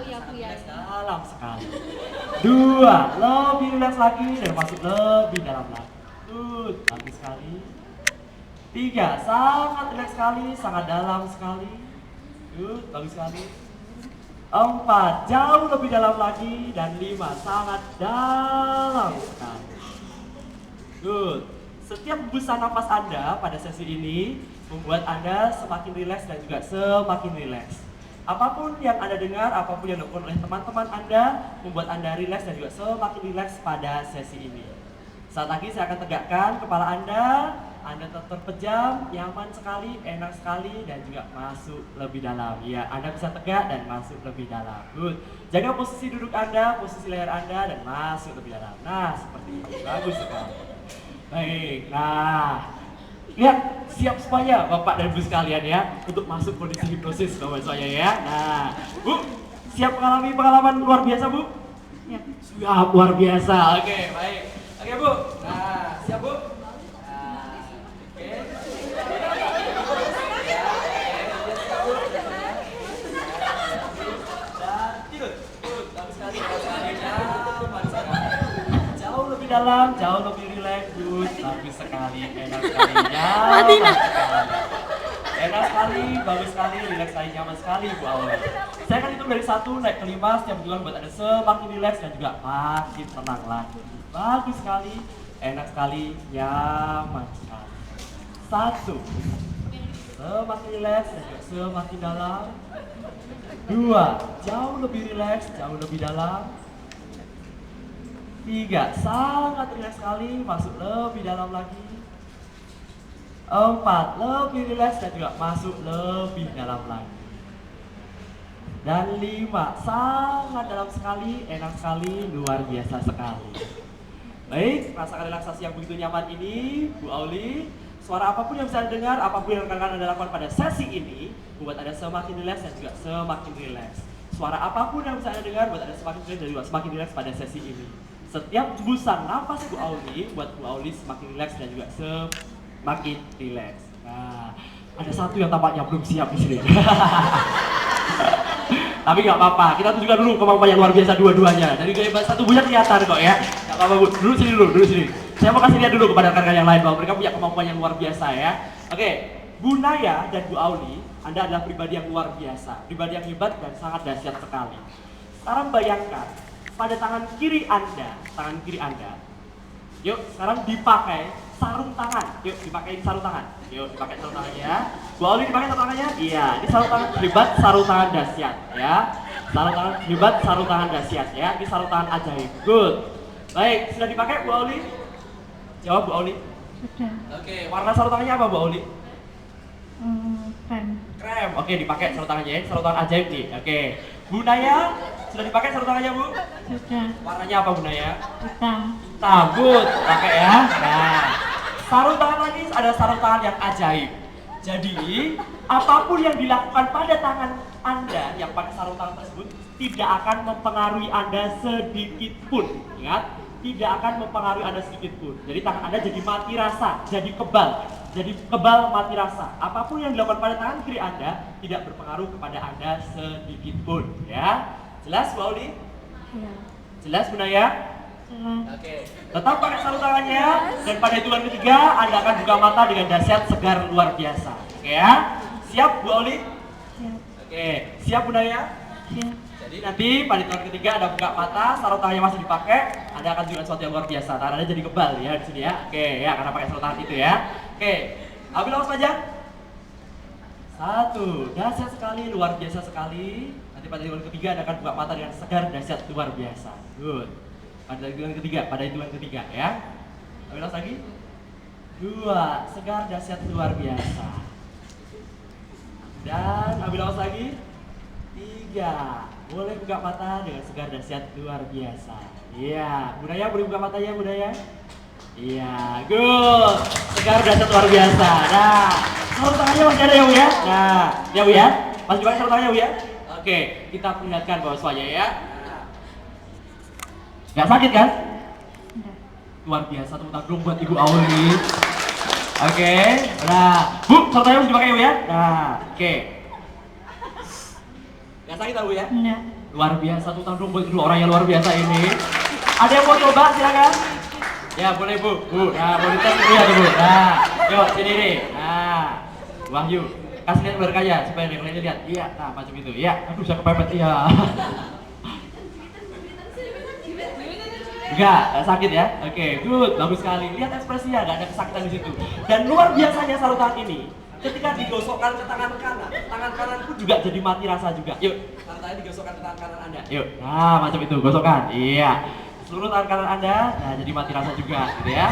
Rileks ya. dalam sekali. 2, lebih rileks lagi dan masuk lebih dalam lagi. Good, bagus sekali. 3, sangat rileks sekali, sangat dalam sekali. Good, bagus sekali. 4, jauh lebih dalam lagi. Dan 5, sangat dalam sekali. Good. Setiap hembusan nafas Anda pada sesi ini membuat Anda semakin rileks dan juga semakin rileks. Apapun yang Anda dengar, apapun yang dilakukan oleh teman-teman Anda membuat Anda rileks dan juga semakin rileks pada sesi ini. Saat lagi saya akan tegakkan kepala Anda tetap terpejam, nyaman sekali, enak sekali, dan juga masuk lebih dalam. Ya, Anda bisa tegak dan masuk lebih dalam. Good. Jaga posisi duduk Anda, posisi leher Anda, dan masuk lebih dalam. Nah, seperti ini. Bagus sekali. Baik, nah lihat, siap semuanya Bapak dan Ibu sekalian ya untuk masuk kondisi hipnosis Bapak saya ya. Nah, Bu, siap mengalami pengalaman luar biasa Bu? Siap. Siap, luar biasa. Oke, baik. Oke Bu, nah siap Bu? Nah, oke. Dan tidur. Good, bagus sekali. Nyaman sekali. Jauh lebih dalam, jauh lebih rileks, good, bagus sekali, enak sekali, nyaman sekali. Enak sekali, bagus sekali, rileks sekali, nyaman sekali Bu Aula. Saya akan hitung dari 1 naik ke 5 setiap bulan buat Anda semakin rileks dan juga makin tenang lagi. Bagus sekali, enak sekali, nyaman sekali. 1, semakin rileks dan juga semakin dalam. 2, jauh lebih rileks, jauh lebih dalam. 3, sangat rileks sekali, masuk lebih dalam lagi. 4, lebih rileks dan juga masuk lebih dalam lagi. Dan 5, sangat dalam sekali, enak sekali, luar biasa sekali. Baik, rasakan relaksasi yang begitu nyaman ini, Bu Auli. Suara apapun yang bisa Anda dengar, apapun yang rekan-rekan Anda lakukan pada sesi ini, membuat Anda semakin rileks dan juga semakin rileks. Suara apapun yang bisa Anda dengar, buat Anda semakin rileks dan juga semakin rileks pada sesi ini. Setiap hembusan nafas Bu Auli buat Bu Auli semakin rileks dan juga semakin rileks. Nah, ada satu yang tampaknya belum siap di sini. Tapi nggak apa-apa, kita tunjukkan dulu kemampuan yang luar biasa dua-duanya. Dari gaya bahasa tubuhnya kelihatan kok ya. Nggak apa-apa Bu, dulu sini. Saya mau kasih lihat dulu kepada rekan-rekan yang lain bahwa mereka punya kemampuan yang luar biasa ya. Oke, Bu Naya dan Bu Auli, Anda adalah pribadi yang luar biasa, pribadi yang hebat dan sangat dahsyat sekali. Sekarang bayangkan, pada tangan kiri Anda, yuk sekarang dipakai sarung tangan, yuk dipakai sarung tangan, dipakai sarung tangannya. Bu Auli dipakai sarung tangannya, iya, ini sarung tangan hebat, sarung tangan dahsyat ya, sarung tangan hebat, sarung tangan dahsyat ya, ini sarung tangan ajaib, good. Baik, sudah dipakai Bu Auli? Jawab Bu Auli. Sudah. Oke, warna sarung tangannya apa Bu Auli? Krem. Krem, oke dipakai sarung tangannya, sarung tangan ajaib nih, oke. Bu Naya, sudah dipakai sarung tangannya Bu? Sudah. Warnanya apa Bu Naya? Hitam. Tabut, pakai ya. Nah, sarung tangan lagi ada sarung tangan yang ajaib. Jadi, apapun yang dilakukan pada tangan Anda yang pakai sarung tangan tersebut tidak akan mempengaruhi Anda sedikit pun. Ingat, tidak akan mempengaruhi Anda sedikit pun. Jadi tangan Anda jadi mati rasa, jadi kebal mati rasa. Apapun yang dilakukan pada tangan kiri Anda tidak berpengaruh kepada Anda sedikit pun. Ya, jelas Bu Auli? Ya. Jelas Bu Naya? Jelas. Oke. Tetap pakai sarung tangannya dan pada hitungan ketiga Anda akan buka mata dengan dahsyat segar luar biasa. Oke ya? Siap Bu Auli? Siap. Oke. Siap Bu Naya? Siap. Jadi nanti pada hitungan ketiga Anda buka mata, sarung tangannya masih dipakai, Anda akan tunjukkan sesuatu yang luar biasa. Tangan Anda jadi kebal ya di sini ya. Oke ya, karena pakai sarung tangan itu ya. Oke. Ambil nafas panjang. 1, dahsyat sekali, luar biasa sekali. Nanti pada hitungan ketiga Anda akan buka mata dengan segar, dahsyat, luar biasa. Good. Pada hitungan ketiga ya. Ambil nafas lagi. 2, segar, dahsyat, luar biasa. Dan ambil nafas lagi. 3, boleh buka mata dengan segar, dahsyat, luar biasa. Iya, Bu Naya boleh buka matanya Bu Naya. Iya, good. Segar, dahsyat, luar biasa. Nah, sarung tangannya masih ada ya Bu ya. Nah, ya Bu ya. Masih pakai sarung tangannya Bu ya. Oke, kita perlihatkan bahwa semuanya ya. Gak sakit kan? Enggak. Luar biasa, tepuk tangan dong buat Ibu Auli. Oke, nah Bu, sarung tangannya masih dipakai Bu ya. Nah, oke. Gak sakit tahu ya? Enggak. Luar biasa, tukang rumput kedua orang yang luar biasa ini. Ada yang mau coba silakan? Ya boleh bu, nah mau dites dulu ya bu. Nah, yuk sini nih. Nah, Wahyu, kasih lihat berkaya supaya yang lainnya lihat. Iya, nah macam itu. Iya, aduh saya kepepet. Iya. Enggak sakit ya? Oke, good, bagus sekali. Lihat ekspresinya, nggak ada kesakitan di situ. Dan luar biasanya saluran ini, ketika digosokkan ke tangan kanan pun juga jadi mati rasa juga. Yuk, tangannya digosokkan ke tangan kanan Anda. Yuk, nah macam itu, gosokkan. Iya, seluruh tangan kanan Anda, nah jadi mati rasa juga, gitu ya.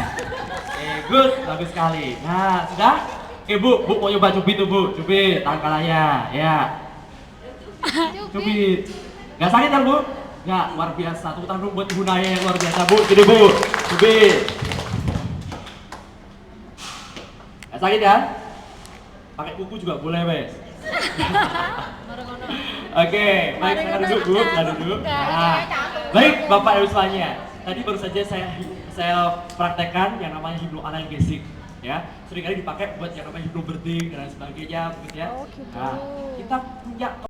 Oke, good, bagus sekali. Nah, sudah? Oke bu mau coba cubit tuh bu, cubit tangan kanannya, ya. Cubit. Nggak sakit kan bu? Nggak, luar biasa. Tukang rumput ibu Naya yang luar biasa bu, jadi bu, cubit. Nggak sakit kan? Pakai kuku juga boleh wes. Oke, baik silakan duduk bu, silakan duduk. Nah, baik bapak ibu semuanya. Tadi baru saja saya praktekkan yang namanya hipnoanalgesik, ya. Seringkali dipakai buat yang namanya hipnobirthing dan lain sebagainya, begitu ya. Nah, kita punya